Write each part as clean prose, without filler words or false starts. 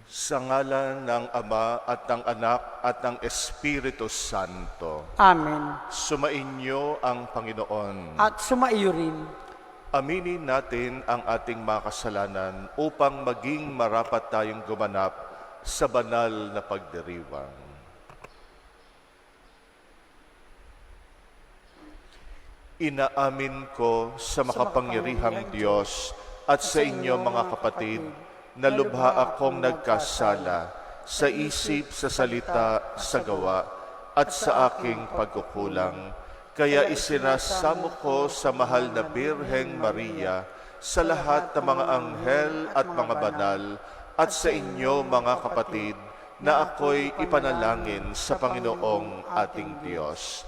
Sa ngalan ng Ama at ng Anak at ng Espiritu Santo. Amen. Sumainyo ang Panginoon. At sumaiyo rin. Aminin natin ang ating mga kasalanan upang maging marapat tayong gumanap sa banal na pagdiriwang. Inaamin ko sa makapangyarihang Diyos at sa inyo mga kapatid na lubha akong nagkasala sa isip, sa salita, sa gawa at sa aking pagkukulang. Kaya isinasamo ko sa mahal na Birheng Maria, sa lahat ng mga anghel at mga banal, at sa inyo mga kapatid, na ako'y ipanalangin sa Panginoong ating Diyos.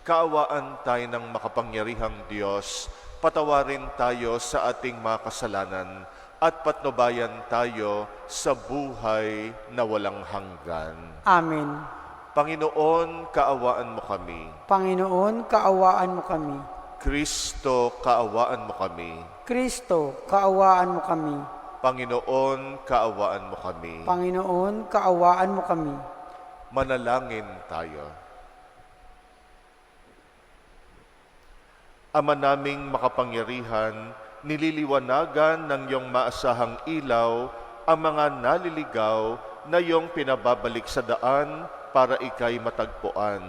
Kaawaan tayo ng makapangyarihang Diyos, patawarin tayo sa ating mga kasalanan, at patnubayan tayo sa buhay na walang hanggan. Amen. Panginoon, kaawaan mo kami. Panginoon, kaawaan mo kami. Kristo, kaawaan mo kami. Kristo, kaawaan mo kami. Panginoon, kaawaan mo kami. Panginoon, kaawaan mo kami. Manalangin tayo. Ama naming makapangyarihan, nililiwanagan ng iyong maasahang ilaw ang mga naliligaw na iyong pinababalik sa daan para ikay matagpuan.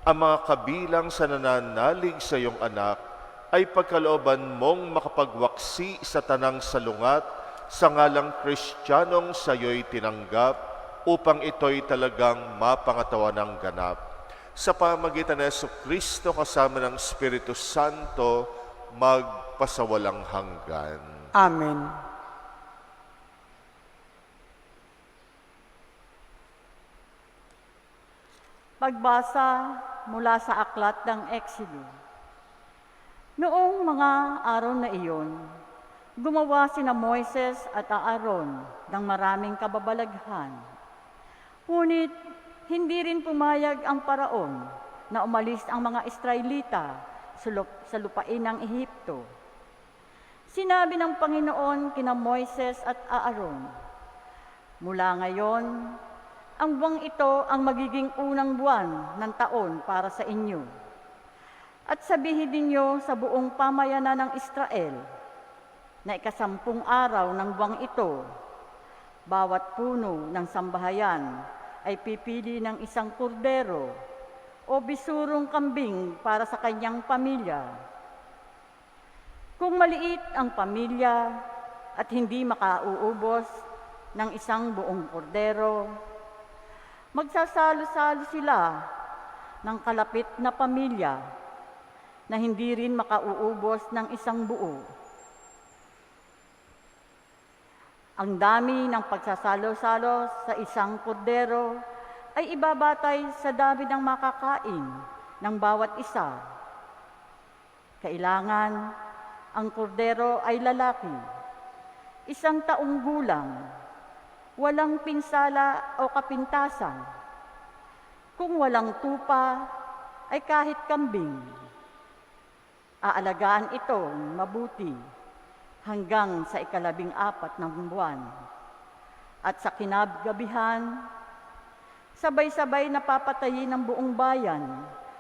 Ang mga kabilang sa nananalig sa iyong anak ay pagkalooban mong makapagwaksi sa tanang salungat sa ngalang Kristiyanong sa iyo'y tinanggap upang ito'y talagang mapangatawan ng ganap. Sa pamagitan ng Jesucristo kasama ng Espiritu Santo, magpasawalang hanggan. Amen. Pagbasa mula sa aklat ng Exodo. Noong mga araw na iyon, gumawa sina Moises at Aaron ng maraming kababalaghan. Ngunit hindi rin pumayag ang paraon na umalis ang mga Israelita sa lupain ng Ehipto. Sinabi ng Panginoon kina Moises at Aaron, "Mula ngayon, ang buwang ito ang magiging unang buwan ng taon para sa inyo. At sabihin ninyo sa buong pamayanan ng Israel na ikasampung araw ng buwang ito, bawat puno ng sambahayan ay pipili ng isang kordero o bisurong kambing para sa kanyang pamilya. Kung maliit ang pamilya at hindi makauubos ng isang buong kordero, magsasalo-salo sila ng kalapit na pamilya na hindi rin makauubos ng isang buo. Ang dami ng pagsasalo-salo sa isang kordero ay ibabatay sa dami ng makakain ng bawat isa. Kailangan ang kordero ay lalaki, 1 taong gulang, walang pinsala o kapintasan. Kung walang tupa, ay kahit kambing. Aalagaan ito mabuti hanggang sa 14 ng buwan. At sa kinagabihan, sabay-sabay na papatayin ng buong bayan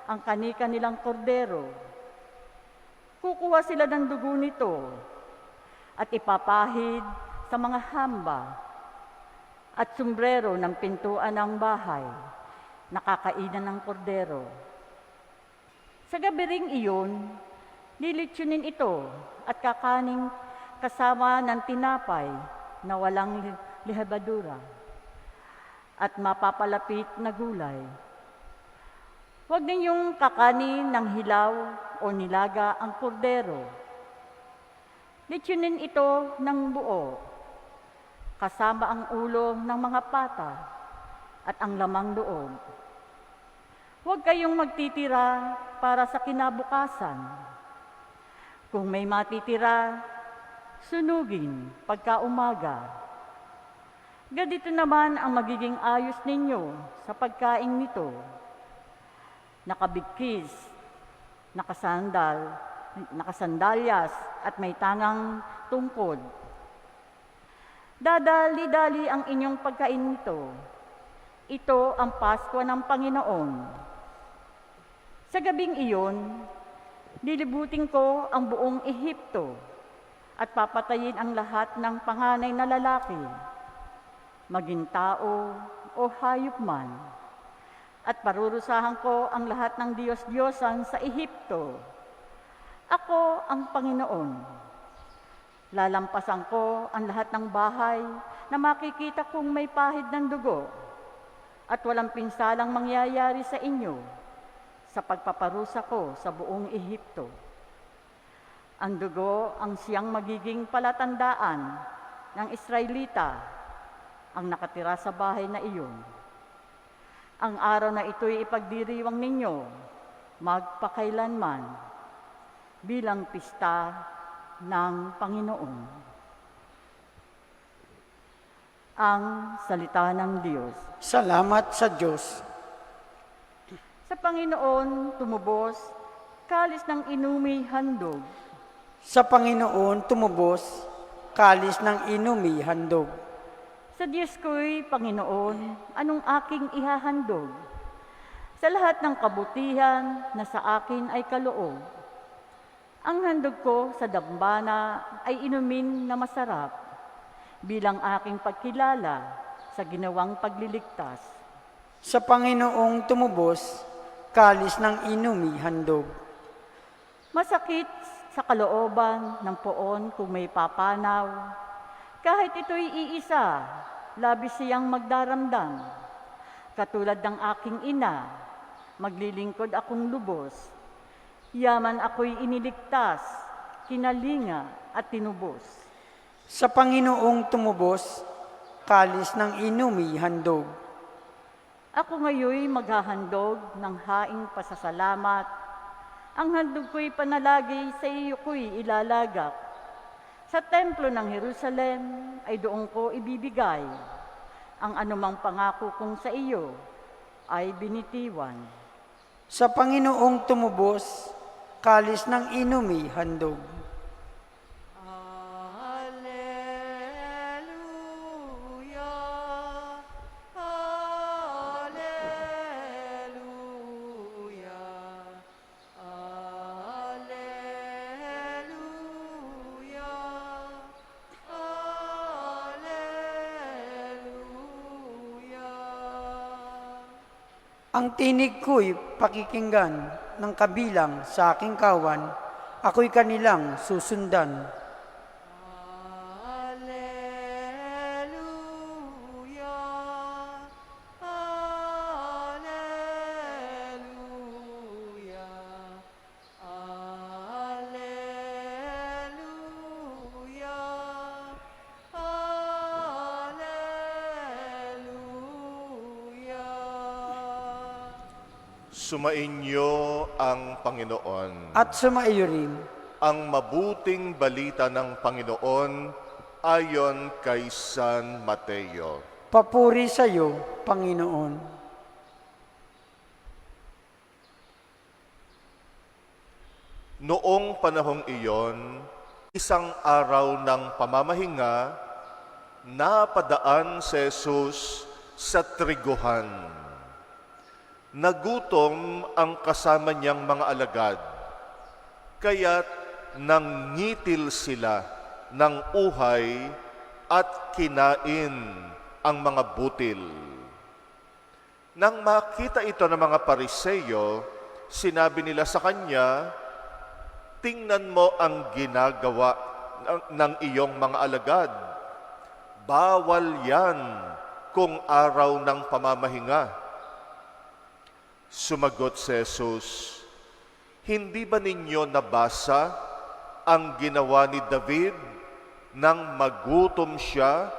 ang kani-kanilang kordero. Kukuha sila ng dugo nito at ipapahid sa mga hamba at sombrero ng pintuan ng bahay, nakakainan ng kordero. Sa gabi ring iyon, lilitsunin ito at kakaning kasama ng tinapay na walang lihabadura at mapapalapit na gulay. Huwag ninyong kakanin ng hilaw o nilaga ang kordero. Litsunin ito ng buo, kasama ang ulo ng mga pata at ang lamang loob. Huwag kayong magtitira para sa kinabukasan. Kung may matitira, sunugin pagka umaga. Ganito naman ang magiging ayos ninyo sa pagkain nito. Nakabigkis, nakasandalyas at may tangang tungkod. Dadali-dali ang inyong pagkain nito. Ito ang Pasko ng Panginoon. Sa gabing iyon, lilibutin ko ang buong Ehipto at papatayin ang lahat ng panganay na lalaki, maging tao o hayop man. At parurusahan ko ang lahat ng Diyos-Diyosan sa Ehipto. Ako ang Panginoon. Lalampasan ko ang lahat ng bahay na makikita kong may pahid ng dugo at walang pinsalang mangyayari sa inyo sa pagpaparusa ko sa buong Ehipto. Ang dugo ang siyang magiging palatandaan ng Israelita ang nakatira sa bahay na iyon. Ang araw na ito'y ipagdiriwang ninyo magpakailanman bilang pista ng Panginoon. Ang salita ng Diyos. Salamat sa Diyos. Sa Panginoon tumubos, kalis ng inumi handog. Sa Panginoon tumubos, kalis ng inumi handog. Sa Diyos ko'y Panginoon, anong aking ihahandog? Sa lahat ng kabutihan na sa akin ay kaloob. Ang handog ko sa dambana ay inumin na masarap bilang aking pagkilala sa ginawang pagliligtas. Sa Panginoong tumubos, kalis ng inumi handog. Masakit sa kalooban ng poon kung may papanaw. Kahit ito'y iisa, labis siyang magdaramdam. Katulad ng aking ina, maglilingkod akong lubos. Yaman ako'y iniligtas, kinalinga at tinubos. Sa Panginoong tumubos, kalis ng inumi handog. Ako ngayoy maghahandog ng haing pasasalamat. Ang handog ko'y panalagi sa iyo ko'y ilalagak. Sa templo ng Jerusalem ay doon ko ibibigay. Ang anumang pangako kong sa iyo ay binitiwan. Sa Panginoong tumubos, kalis ng inumi handog. Ang tinig ko'y pakikinggan ng kabilang sa aking kawan, ako'y kanilang susundan. Sumainyo ang Panginoon. At sumaiyo rin, Ang mabuting balita ng Panginoon ayon kay San Mateo. papuri sa iyo, Panginoon. Noong panahong iyon, isang araw ng pamamahinga, napadaan si Jesus sa triguhan. Nagutom ang kasama niyang mga alagad, kaya't nangitil sila ng uhay at kinain ang mga butil. Nang makita ito ng mga Pariseo, sinabi nila sa kanya, "Tingnan mo ang ginagawa ng iyong mga alagad. Bawal yan kung araw ng pamamahinga." Sumagot si Jesus, "Hindi ba ninyo nabasa ang ginawa ni David nang magutom siya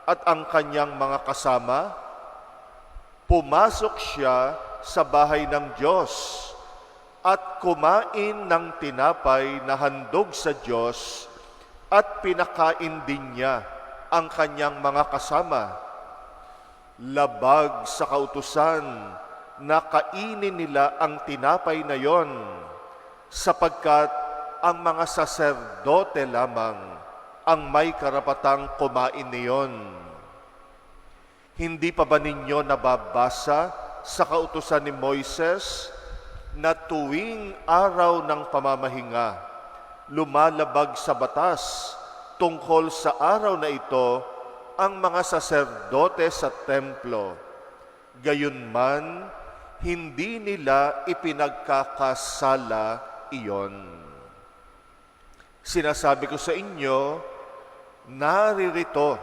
at ang kanyang mga kasama? Pumasok siya sa bahay ng Diyos at kumain ng tinapay na handog sa Diyos at pinakain din niya ang kanyang mga kasama. Labag sa kautusan na kainin nila ang tinapay na yon, sapagkat ang mga saserdote lamang ang may karapatang kumain niyon. Hindi pa ba ninyo nababasa sa kautusan ni Moises na tuwing araw ng pamamahinga, lumalabag sa batas tungkol sa araw na ito ang mga saserdote sa templo. Gayunman, hindi nila ipinagkakasala iyon. Sinasabi ko sa inyo, naririto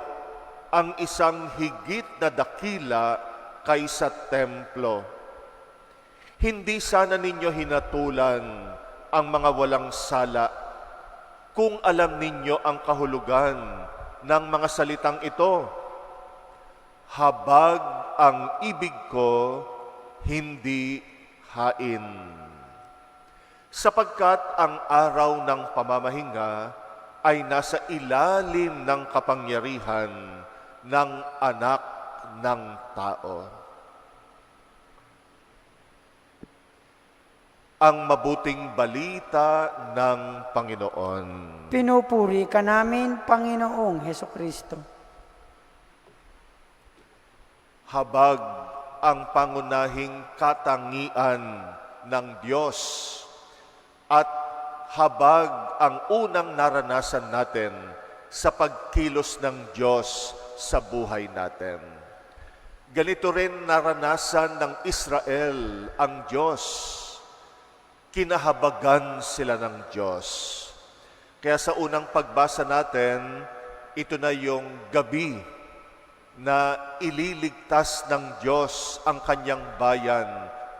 ang isang higit na dakila kaysa templo. Hindi sana ninyo hinatulan ang mga walang sala kung alam ninyo ang kahulugan ng mga salitang ito. Habag ang ibig ko, hindi hain. Sapagkat ang araw ng pamamahinga ay nasa ilalim ng kapangyarihan ng Anak ng Tao. Ang mabuting balita ng Panginoon. Pinupuri ka namin, Panginoong Hesukristo. Habag ang pangunahing katangian ng Diyos at habag ang unang naranasan natin sa pagkilos ng Diyos sa buhay natin. Ganito rin naranasan ng Israel ang Diyos. Kinahabagan sila ng Diyos. Kaya sa unang pagbasa natin, ito na yung gabi na ililigtas ng Diyos ang kanyang bayan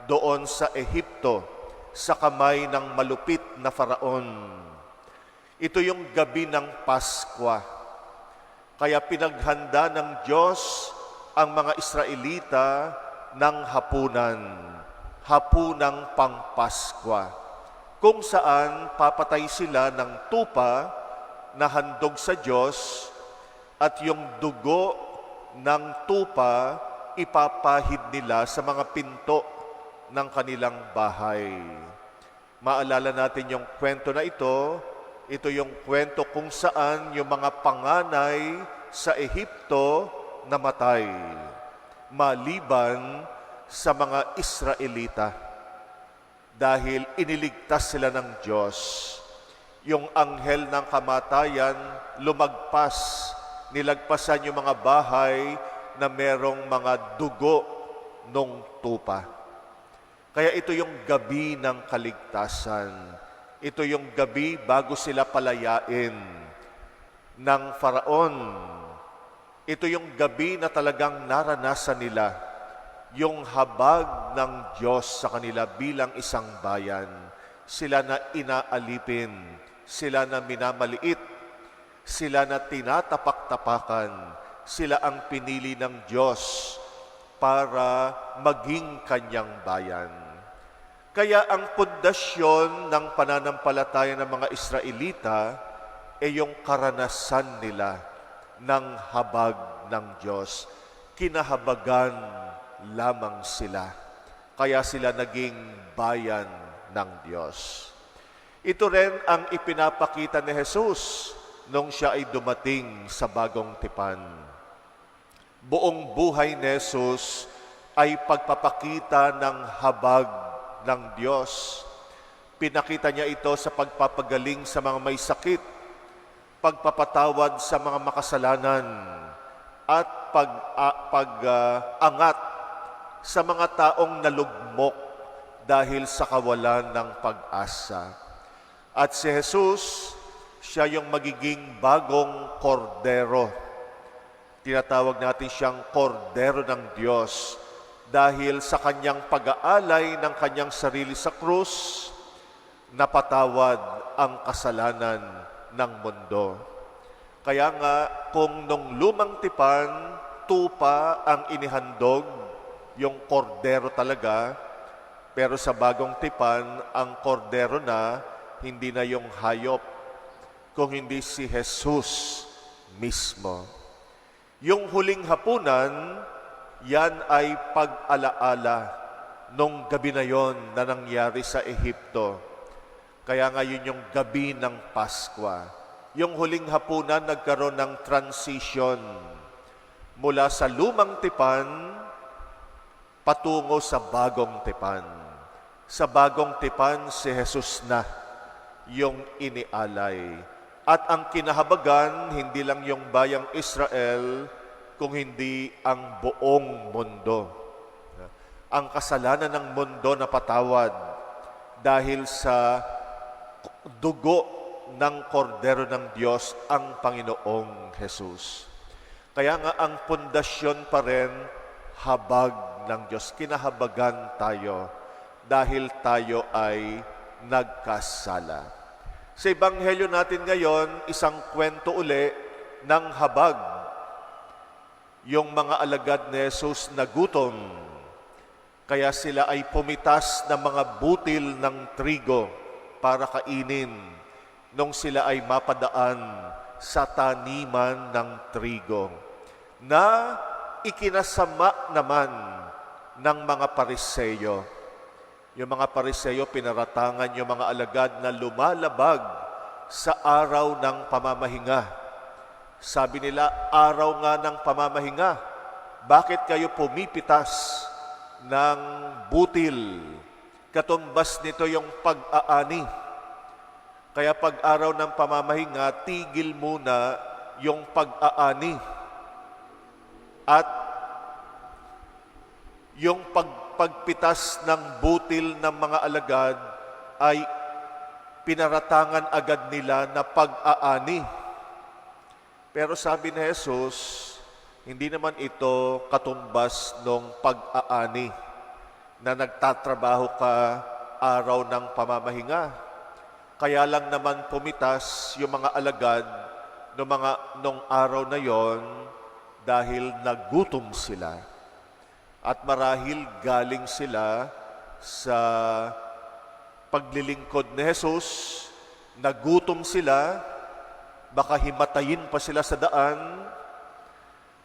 doon sa Ehipto, sa kamay ng malupit na Faraon. Ito yung gabi ng Paskwa. Kaya pinaghanda ng Diyos ang mga Israelita ng hapunang pangpaskwa, kung saan papatay sila ng tupa na handog sa Diyos at yung dugo ng tupa ipapahid nila sa mga pinto ng kanilang bahay. Maalala natin yung kwento na ito. Ito yung kwento kung saan yung mga panganay sa Ehipto namatay, maliban sa mga Israelita. Dahil iniligtas sila ng Diyos. Yung anghel ng kamatayan lumagpas, nilagpasan yung mga bahay na merong mga dugo nung tupa. Kaya ito yung gabi ng kaligtasan. Ito yung gabi bago sila palayain ng Faraon. Ito yung gabi na talagang naranasan nila yung habag ng Diyos sa kanila bilang isang bayan. Sila na inaalipin, sila na minamaliit, sila na tinatapak-tapakan, sila ang pinili ng Diyos para maging kanyang bayan. Kaya ang pundasyon ng pananampalataya ng mga Israelita ay yung karanasan nila ng habag ng Diyos. Kinahabagan lamang sila. Kaya sila naging bayan ng Diyos. Ito rin ang ipinapakita ni Jesus nung siya ay dumating sa bagong tipan. Buong buhay ni Jesus ay pagpapakita ng habag ng Diyos. Pinakita niya ito sa pagpapagaling sa mga may sakit, pagpapatawad sa mga makasalanan, at pag-angat sa mga taong nalugmok dahil sa kawalan ng pag-asa. At si Jesus, siya yung magiging bagong kordero. Tinatawag natin siyang kordero ng Diyos dahil sa kanyang pag-aalay ng kanyang sarili sa krus, napatawad ang kasalanan ng mundo. Kaya nga, kung nung lumang tipan, tupa ang inihandog, yung kordero talaga, pero sa bagong tipan, ang kordero na, hindi na yung hayop, kung hindi si Jesus mismo. Yung huling hapunan, yan ay pag-alaala nung gabi na yon na nangyari sa Ehipto. Kaya ngayon yung gabi ng Paskwa. yung huling hapunan nagkaroon ng transition mula sa lumang tipan patungo sa bagong tipan. Sa bagong tipan, si Jesus na yung inialay. At ang kinahabagan, hindi lang yung bayang Israel, kung hindi ang buong mundo. Ang kasalanan ng mundo napatawad dahil sa dugo ng kordero ng Diyos, ang Panginoong Jesus. Kaya nga ang pundasyon pa rin, habag ng Diyos. Kinahabagan tayo dahil tayo ay nagkasala. Sa Ebanghelyo natin ngayon, isang kwento uli ng habag. Yung mga alagad ni Jesus na gutom, kaya sila ay pumitas ng mga butil ng trigo para kainin nung sila ay mapadaan sa taniman ng trigo na ikinasama naman ng mga Pariseyo. Yung mga Pariseyo, pinaratangan yung mga alagad na lumalabag sa araw ng pamamahinga. Sabi nila, araw nga ng pamamahinga, bakit kayo pumipitas ng butil? Katumbas nito yung pag-aani. Kaya pag araw ng pamamahinga, tigil muna yung pag-aani. At yung pagpitas ng butil ng mga alagad ay pinaratangan agad nila na pag-aani. Pero sabi ni Jesus, hindi naman ito katumbas ng pag-aani na nagtatrabaho ka araw ng pamamahinga. Kaya lang naman pumitas yung mga alagad nung araw na yon dahil nagutom sila. At marahil galing sila sa paglilingkod ni Jesus, nagutom sila, baka himatayin pa sila sa daan,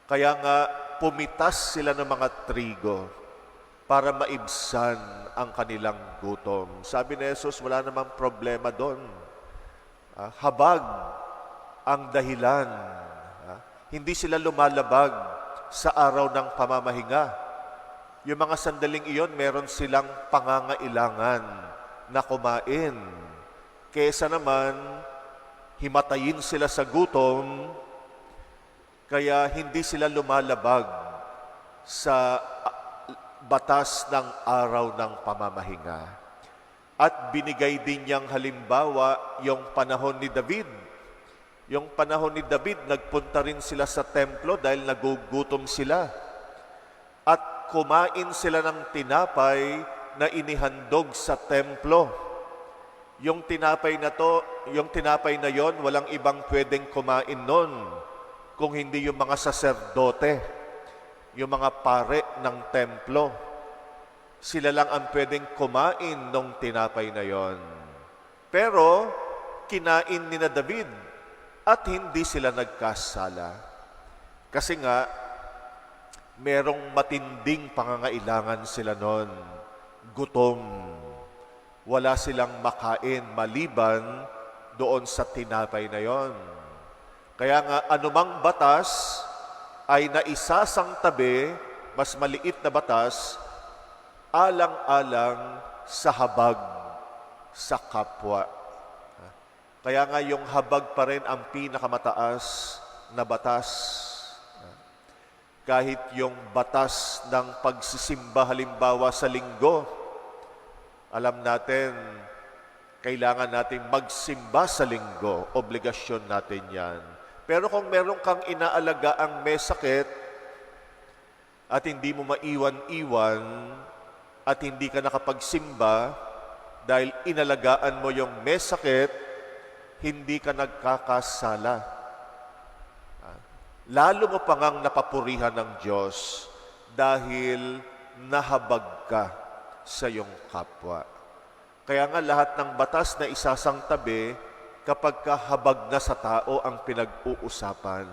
kaya nga pumitas sila ng mga trigo para maibsan ang kanilang gutom. Sabi ni Jesus, wala namang problema doon. Habag ang dahilan. Hindi sila lumalabag sa araw ng pamamahinga. Yung mga sandaling iyon, meron silang pangangailangan na kumain. Kesa naman, himatayin sila sa gutom, kaya hindi sila lumalabag sa batas ng araw ng pamamahinga. At binigay din niyang halimbawa yung panahon ni David. Yung panahon ni David, nagpunta rin sila sa templo dahil nagugutom sila. At kumain sila ng tinapay na inihandog sa templo. Yung tinapay na yon, walang ibang pwedeng kumain nun kung hindi yung mga saserdote, yung mga pare ng templo. Sila lang ang pwedeng kumain ng tinapay na yon. Pero kinain ni na David at hindi sila nagkasala. Kasi nga, merong matinding pangangailangan sila nun. Gutom. Wala silang makain maliban doon sa tinapay na yon. Kaya nga, anumang batas ay naisasang tabi, mas maliit na batas, alang-alang sa habag sa kapwa. Kaya nga yung habag pa rin ang pinakamataas na batas. Kahit yung batas ng pagsisimba halimbawa sa linggo, alam natin, kailangan natin magsimba sa linggo. Obligasyon natin yan. Pero kung meron kang inaalagaan may sakit at hindi mo maiwan-iwan at hindi ka nakapagsimba dahil inalagaan mo yung may sakit, hindi ka nagkakasala. Lalo mo pa ngang napapurihan ng Diyos dahil nahabag ka sa iyong kapwa. Kaya nga lahat ng batas na isasang tabi kapag kahabag na sa tao ang pinag-uusapan.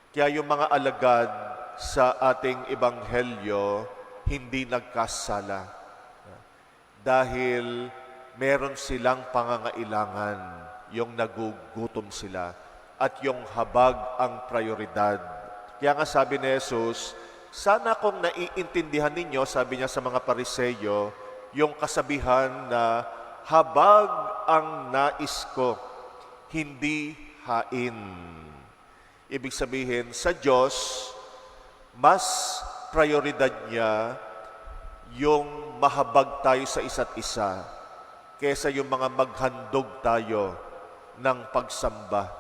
Kaya yung mga alagad sa ating ebanghelyo hindi nagkasala dahil meron silang pangangailangan yung nagugutom sila at yung habag ang prioridad. Kaya nga sabi ni Jesus, sana kung naiintindihan ninyo, sabi niya sa mga Pariseyo, yung kasabihan na habag ang nais ko, hindi hain. Ibig sabihin, sa Diyos, mas prioridad niya yung mahabag tayo sa isa't isa kesa yung mga maghandog tayo ng pagsamba.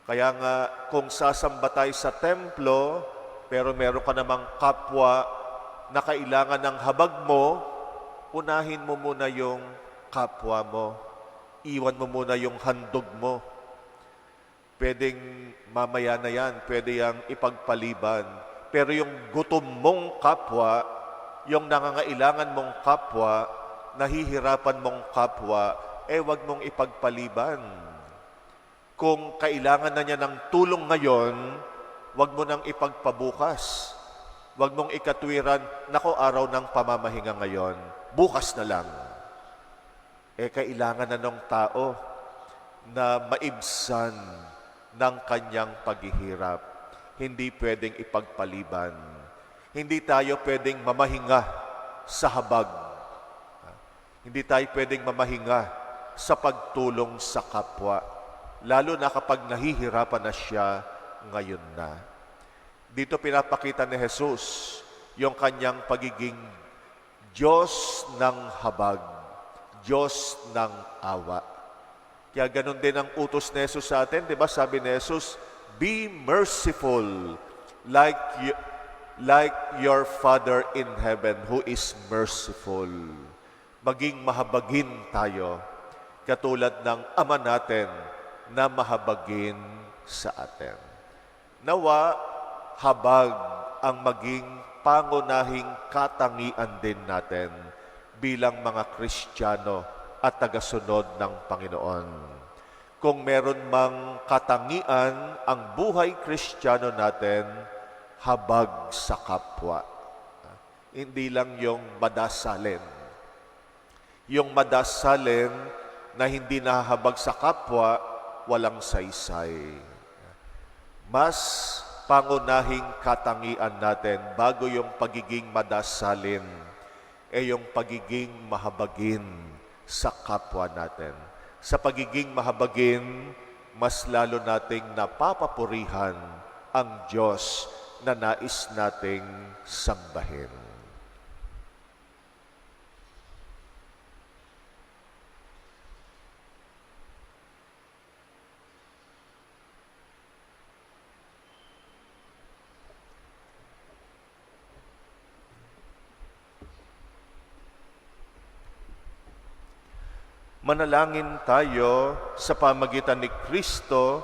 Kaya nga, kung sasamba tayo sa templo, pero meron ka namang kapwa na kailangan ng habag mo, unahin mo muna yung kapwa mo. Iwan mo muna yung handog mo. Pwedeng mamaya na yan, pwede yang ipagpaliban. Pero yung gutom mong kapwa, yung nangangailangan mong kapwa, nahihirapan mong kapwa, wag mong ipagpaliban. Kung kailangan na niya ng tulong ngayon, wag mo nang ipagpabukas. Wag mong ikatwiran, nako araw ng pamamahinga ngayon, bukas na lang. Kailangan na ng tao na maibsan ng kanyang paghihirap. Hindi pwedeng ipagpaliban. Hindi tayo pwedeng mamahinga sa habag. Hindi tayo pwedeng mamahinga sa pagtulong sa kapwa. Lalo na kapag nahihirapan na siya ngayon na. Dito pinapakita ni Jesus yung kanyang pagiging Diyos ng habag, Diyos ng awa. Kaya ganun din ang utos ni Jesus sa atin, di ba? Sabi ni Jesus, be merciful like your Father in heaven who is merciful. Maging mahabagin tayo, katulad ng Ama natin na mahabagin sa atin. Nawa, habag ang maging pangunahing katangian din natin bilang mga Kristiyano at tagasunod ng Panginoon. Kung meron mang katangian ang buhay Kristiyano natin, habag sa kapwa. Hindi lang yung madasalin. Yung madasalin na hindi nahahabag sa kapwa, walang saysay. Mas pangunahing katangian natin bago yung pagiging madasalin, yung pagiging mahabagin sa kapwa natin. Sa pagiging mahabagin, mas lalo nating napapapurihan ang Diyos na nais nating sambahin. Manalangin tayo sa pamagitan ni Kristo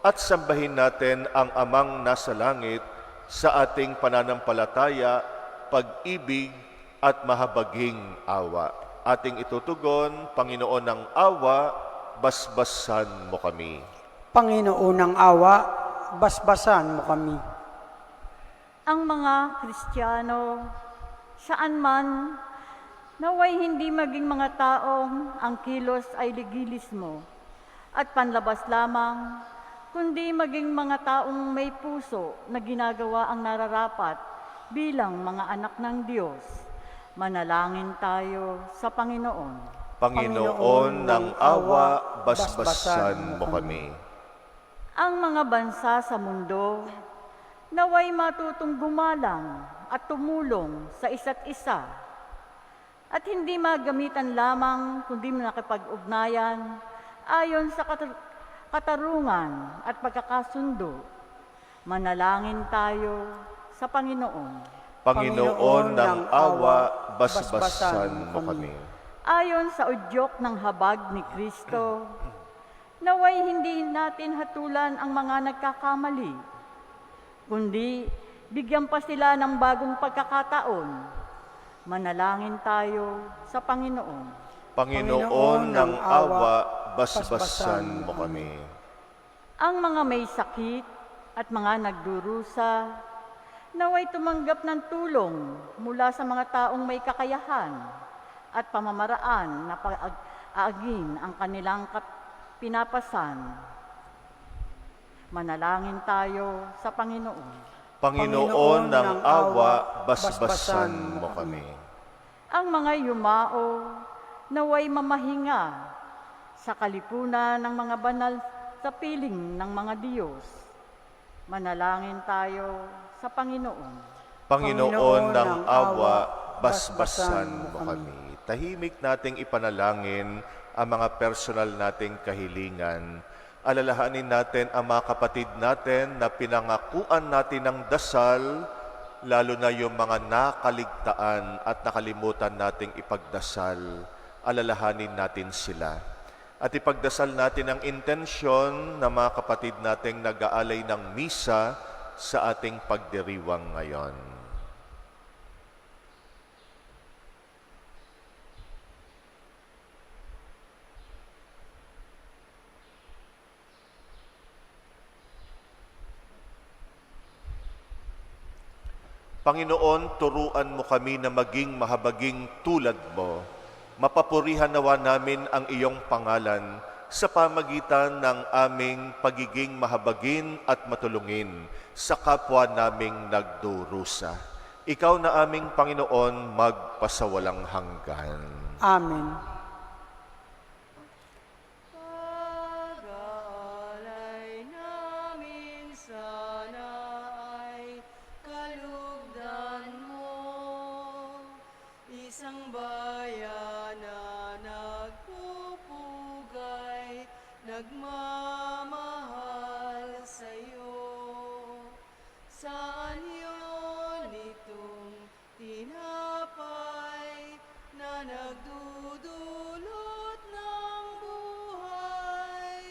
at sambahin natin ang Amang nasa langit sa ating pananampalataya, pag-ibig at mahabaging awa. Ating itutugon, Panginoon ng awa, basbasan mo kami. Panginoon ng awa, basbasan mo kami. Ang mga Kristiyano, saan man, naway hindi maging mga taong ang kilos ay ligilis mo at panlabas lamang, kundi maging mga taong may puso na ginagawa ang nararapat bilang mga anak ng Diyos. Manalangin tayo sa Panginoon. Panginoon ng awa, basbasan mo kami. Ang mga bansa sa mundo, naway matutong gumalang at tumulong sa isa't isa. At hindi magamitan lamang, kundi nakipag-ugnayan ayon sa katarungan at pagkakasundo. Manalangin tayo sa Panginoon. Panginoon ng awa, basbasan mo kami. Ayon sa udyok ng habag ni Kristo, naway hindi natin hatulan ang mga nagkakamali, kundi bigyan pa sila ng bagong pagkakataon. Manalangin tayo sa Panginoon. Panginoon ng awa, basbasan mo kami. Ang mga may sakit at mga nagdurusa, naway tumanggap ng tulong mula sa mga taong may kakayahan at pamamaraan na pag-aagin ang kanilang pinapasan. Manalangin tayo sa Panginoon. Panginoon ng awa, basbasan mo kami. Ang mga yumao naway mamahinga sa kalipunan ng mga banal sa piling ng mga Diyos. Manalangin tayo sa Panginoon. Panginoon ng awa, basbasan mo kami. Tahimik nating ipanalangin ang mga personal nating kahilingan. Alalahanin natin ang mga kapatid natin na pinangakuan natin ng dasal, lalo na yung mga nakaligtaan at nakalimutan nating ipagdasal. Alalahanin natin sila. At ipagdasal natin ang intensyon ng mga kapatid nating nag-aalay ng misa sa ating pagdiriwang ngayon. Panginoon, turuan mo kami na maging mahabaging tulad mo. Mapapurihan nawa namin ang iyong pangalan sa pamagitan ng aming pagiging mahabagin at matulungin sa kapwa naming nagdurusa. Ikaw na aming Panginoon, magpasawalang hanggan. Amen. Pag-aalay namin sana ay kalugdan mo, isang bayan na nagpupugay, nagmamahal sa'yo. Saan yun itong tinapay na nagdudulot ng buhay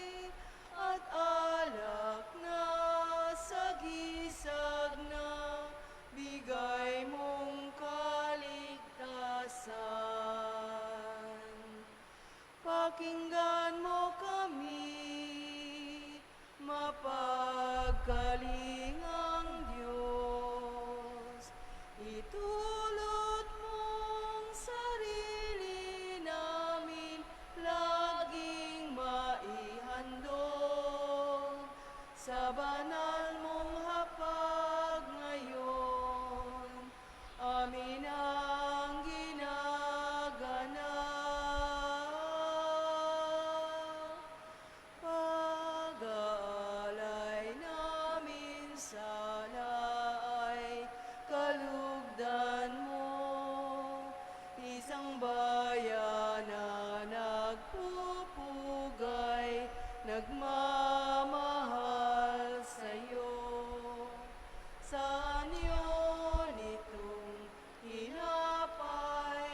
at alak na sagisag na bigay mong kaligtasan. Pakinggan mo kami, mapagkalingang Diyos. Itulot mong sarili namin laging maihandog sa banal mong hapag ngayon. Amin ang ginaganap. Pag-aalay namin sana ay kalugdan mo, isang bayan na nagpupugay, nagmamahal sa'yo. Saan yun itong tinapay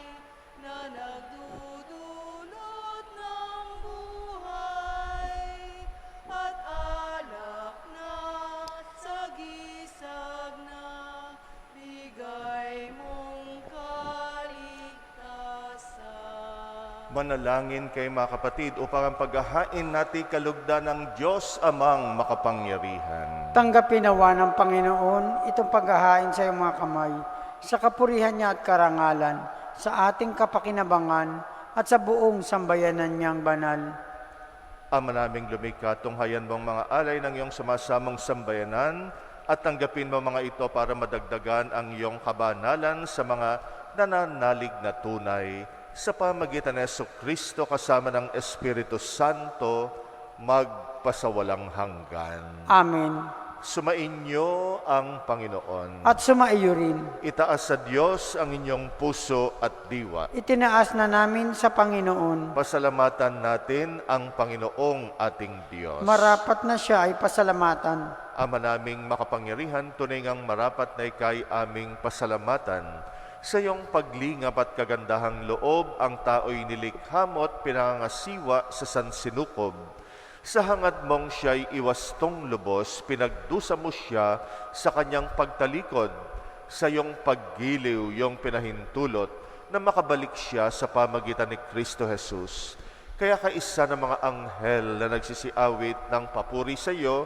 na nagdudulot ng buhay at alak na sagisag na bigay mong kaligtasan. Manalangin kay mga kapatid upang ang paghahain natin kalugdan ng Diyos amang makapangyarihan. Tanggapin nawa ng Panginoon itong paghahain sa iyong mga kamay, sa kapurihan niya at karangalan, sa ating kapakinabangan at sa buong sambayanan niyang banal. Ama naming lumikha, tunghayan mong mga alay ng iyong sumasamang sambayanan at tanggapin mo mga ito para madagdagan ang iyong kabanalan sa mga nananalig na tunay. Sa pamagitan ni Jesucristo kasama ng Espiritu Santo, magpasawalang hanggan. Amen. Sumainyo ang Panginoon. At sumaiyo rin. Itaas sa Diyos ang inyong puso at diwa. Itinaas na namin sa Panginoon. Pasalamatan natin ang Panginoong ating Diyos. Marapat na siya ay pasalamatan. Ama naming makapangyarihan, tunay ngang marapat na ikay aming pasalamatan. Sa iyong paglingap at kagandahang loob, ang tao'y nilikha mo at pinangasiwa sa sansinukob. Sa hangad mong siya'y iwastong lubos, pinagdusa mo siya sa kanyang pagtalikod. Sa iyong paggiliw, iyong pinahintulot na makabalik siya sa pamagitan ni Kristo Jesus. Kaya kaisa ng mga anghel na nagsisiawit ng papuri sa iyo,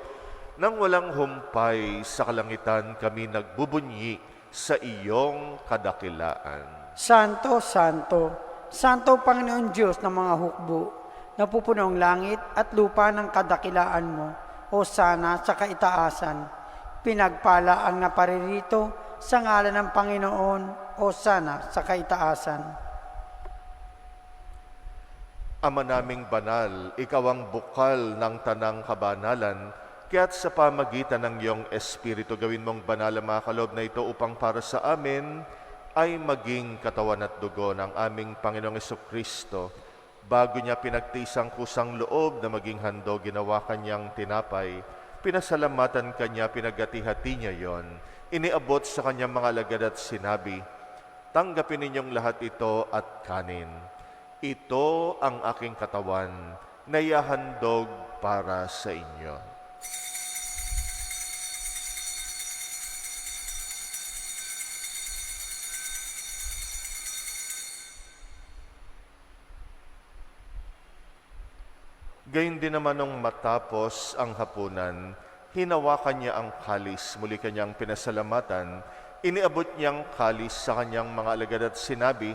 nang walang humpay sa kalangitan kami nagbubunyi sa iyong kadakilaan. Santo, Santo, Santo Panginoon Diyos ng mga hukbo, napupuno ang langit at lupa ng kadakilaan mo, o sana sa kaitaasan. Pinagpala ang naparirito sa ngalan ng Panginoon, o sana sa kaitaasan. Ama naming banal, ikaw ang bukal ng tanang kabanalan, kaya't sa pamagitan ng iyong Espiritu gawin mong banal ang mga kaloob na ito upang para sa amin ay maging katawan at dugo ng aming Panginoong Jesucristo. Bago niya pinagtiis ang kusang loob na maging handog, ginawa kanyang tinapay, pinasalamatan kanya, pinagati-hati niya yon, iniabot sa kanyang mga alagad at sinabi, "Tanggapin ninyong lahat ito at kanin. Ito ang aking katawan na ihahandog para sa inyo." Gayun din naman nung matapos ang hapunan, hinawakan niya ang kalis, muli kanyang pinasalamatan, iniabot niyang kalis sa kanyang mga alagad at sinabi,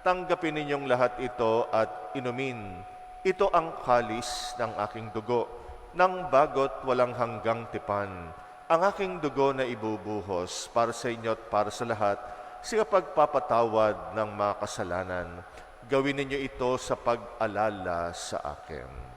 "Tanggapin ninyong lahat ito at inumin. Ito ang kalis ng aking dugo, ng bagot walang hanggang tipan. Ang aking dugo na ibubuhos para sa inyo at para sa lahat, sa pagpapatawad ng mga kasalanan. Gawin ninyo ito sa pag-alala sa akin."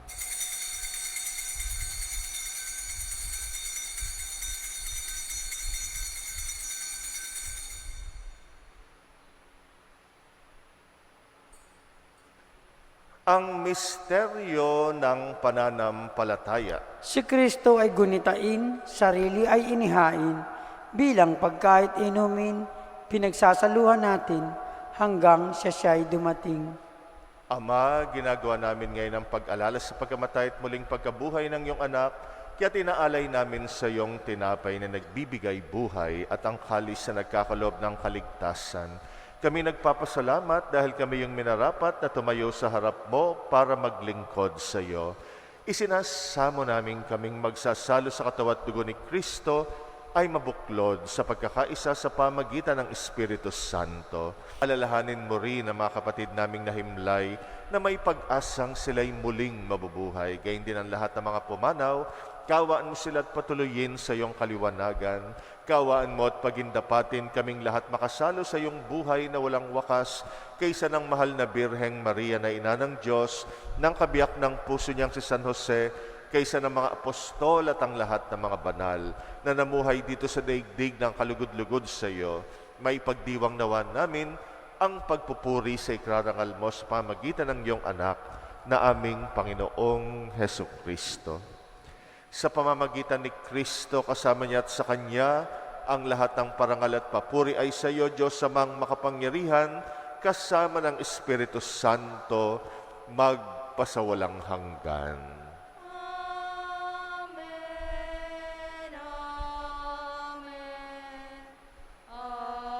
Ang misteryo ng pananampalataya. Si Kristo ay gunitain, sarili ay inihain, bilang pagkait inumin, pinagsasaluhan natin hanggang siya'y dumating. Ama, ginagawa namin ngayon ang pag-alala sa pagkamatay at muling pagkabuhay ng iyong anak, kaya tinaalay namin sa iyong tinapay na nagbibigay buhay at ang kalis na nagkakaloob ng kaligtasan. Kami nagpapasalamat dahil kami yung minarapat na tumayo sa harap mo para maglingkod sa iyo. Isinasamo namin kaming magsasalo sa katawan at dugo ni Kristo ay mabuklod sa pagkakaisa sa pamagitan ng Espiritu Santo. Alalahanin mo rin ang mga kapatid naming nahimlay na may pag-asang sila'y muling mabubuhay. Gayun din ang lahat ng mga pumanaw, kawaan mo sila at patuloyin sa iyong kaliwanagan. Kawaan mo at pagindapatin kaming lahat makasalo sa iyong buhay na walang wakas kaysa ng mahal na Birheng Maria na ina ng Diyos, ng kabiyak ng puso niyang si San Jose, kaysa ng mga apostol at ang lahat ng mga banal na namuhay dito sa daigdig ng kalugod-lugod sa iyo. May pagdiwang nawa namin ang pagpupuri sa ikrarangal mo sa pamagitan ng iyong anak na aming Panginoong Hesukristo. Sa pamamagitan ni Kristo, kasama niya at sa Kanya, ang lahat ng parangal at papuri ay sa iyo, Diyos amang makapangyarihan, kasama ng Espiritu Santo, magpasawalang hanggan. Amen. Amen. Amen.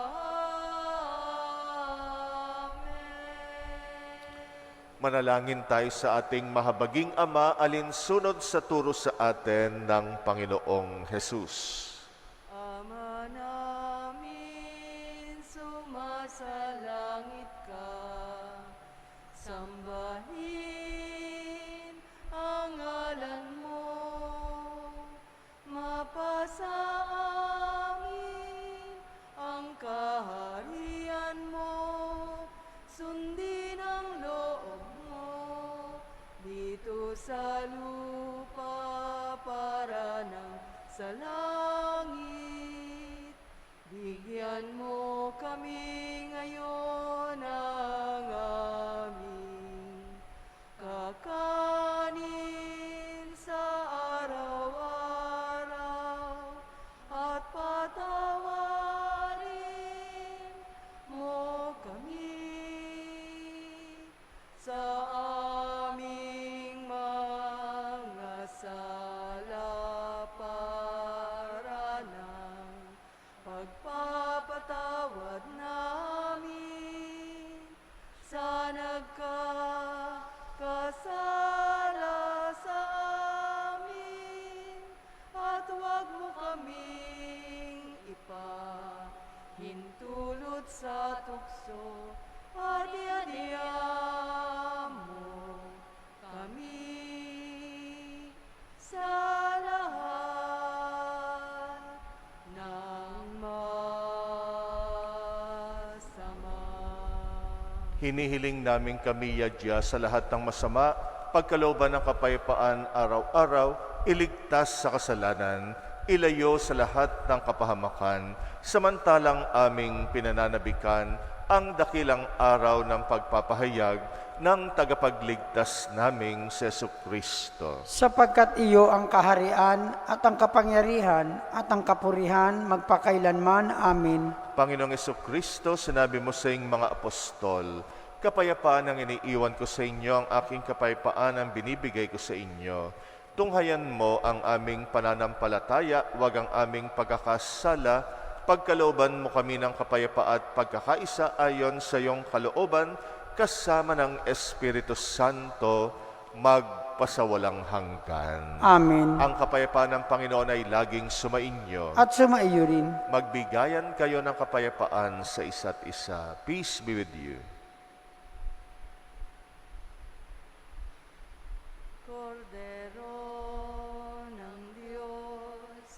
Manalangin tayo sa ating mahabaging Ama, alinsunod sa turo sa atin ng Panginoong Jesus. Ama namin, sumasalangit ka, sambahin ang ngalan mo, mapasa amin ang kaharian mo, sundin ang loob mo, dito sa lupa para ng sa langit. Bigyan mo kami ngayon ng aming kakanin sa araw-araw at patawarin mo kami sa aming mga sala para ng pagpapatawad namin sa nagkakasala sa amin, at huwag mo kaming ipahintulot sa tukso, at iadya mo Hinihiling namin kami yadya sa lahat ng masama, pagkalooban ng kapayapaan araw-araw, iligtas sa kasalanan, ilayo sa lahat ng kapahamakan, samantalang aming pinananabikan ang dakilang araw ng pagpapahayag ng tagapagligtas naming si Jesucristo. Sapagkat iyo ang kaharian at ang kapangyarihan at ang kapurihan magpakailanman. Amin. Panginoong Jesucristo, sinabi mo sa iyong mga apostol, kapayapaan ang iniiwan ko sa inyo, ang aking kapayapaan ang binibigay ko sa inyo. Tunghayan mo ang aming pananampalataya, wag ang aming pagkakasala, pagkalooban mo kami ng kapayapaan at pagkakaisa ayon sa iyong kalooban, kasama ng Espiritu Santo, magpasawalang hanggan. Amin. Ang kapayapaan ng Panginoon ay laging sumainyo. At sumaiyo rin. Magbigayan kayo ng kapayapaan sa isa't isa. Peace be with you. Kordero ng Diyos,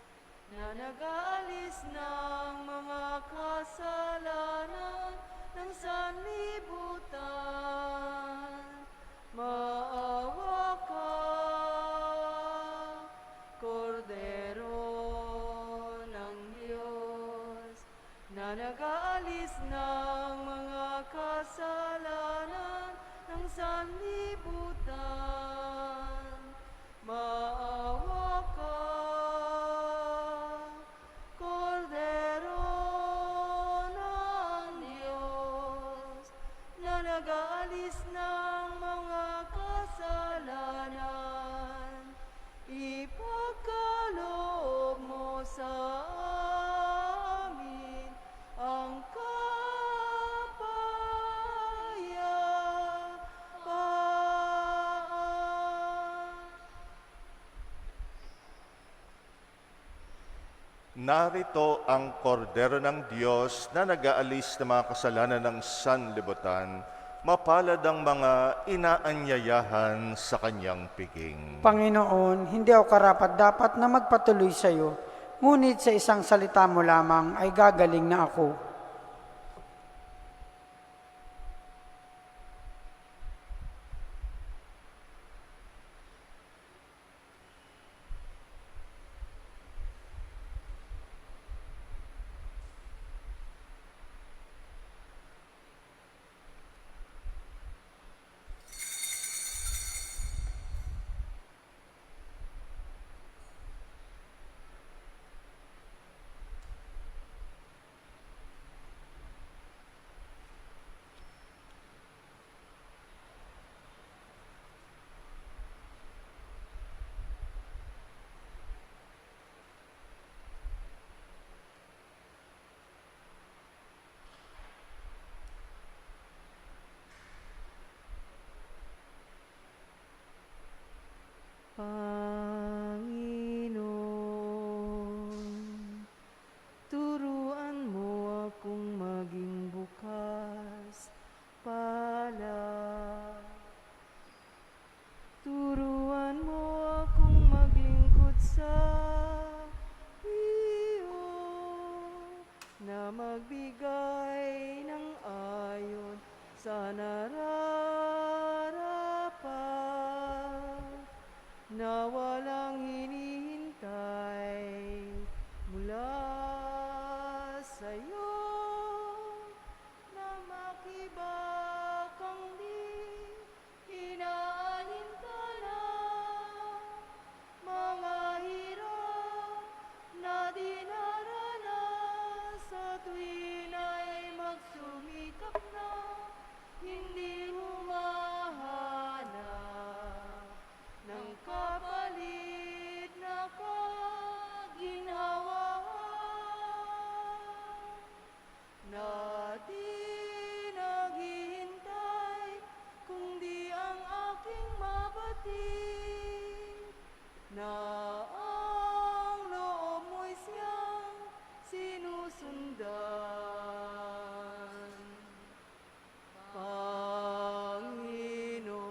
na nag-aalis ng mga kasalanan ng sanlibutan, maawa ka. Kordero ng Diyos, na nag-aalis ng mga kasalanan ng sanlibutan, maawa ka. Kordero ng Diyos, na nag-aalis ng mga kasalanan, ipagkaloob mo sa amin ang kapayapaan. Narito ang kordero ng Diyos na nag-aalis ng mga kasalanan ng sanlibutan. Mapalad ang mga inaanyayahan sa kanyang piging. Panginoon, hindi ako karapat-dapat na magpatuloy sa iyo, ngunit sa isang salita mo lamang ay gagaling na ako. Panginoon, turuan mo akong maging bukas palad. Turuan mo akong maglingkod sa iyo, na magbigay ng ayon sa nararapat, na walang hinihintay mula sa iyo, na makibakang di inaalintana, mga hirap na dinaranas sa tuwin ay magsumikap na, hindi humahanap ng kapalit na kaginhawaan, na di naghihintay kundi ang aking mabatid, na ang loob mo'y siyang sinusundan.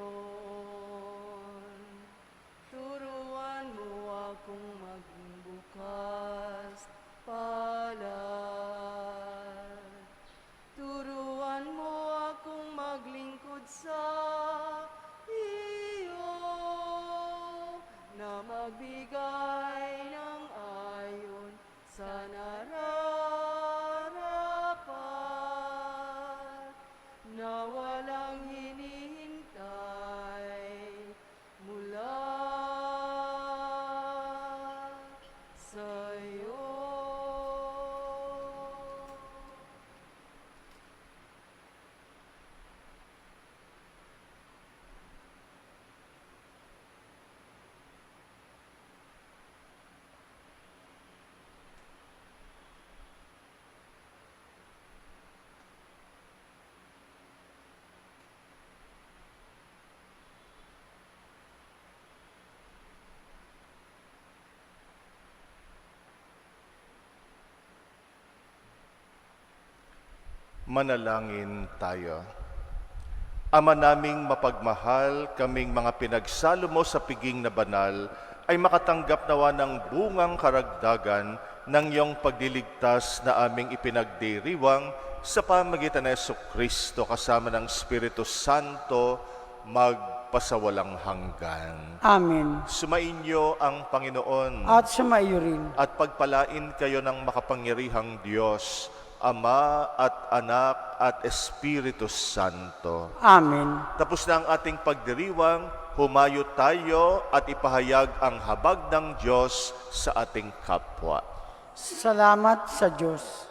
Panginoon, turuan mo akong maging bukas palad. Turuan mo akong Manalangin tayo. Ama naming mapagmahal, kaming mga pinagsalo mo sa piging na banal, ay makatanggap nawa ng bungang karagdagan ng iyong pagliligtas na aming ipinagdiriwang sa pamagitan ng Jesucristo kasama ng Espiritu Santo, magpasawalang hanggan. Amen. Sumainyo ang Panginoon At sumaiyo rin. at pagpalain kayo ng makapangyarihang Diyos, Ama at Anak at Espiritu Santo. Amen. Tapos na ang ating pagdiriwang, humayo tayo at ipahayag ang habag ng Diyos sa ating kapwa. Salamat sa Diyos.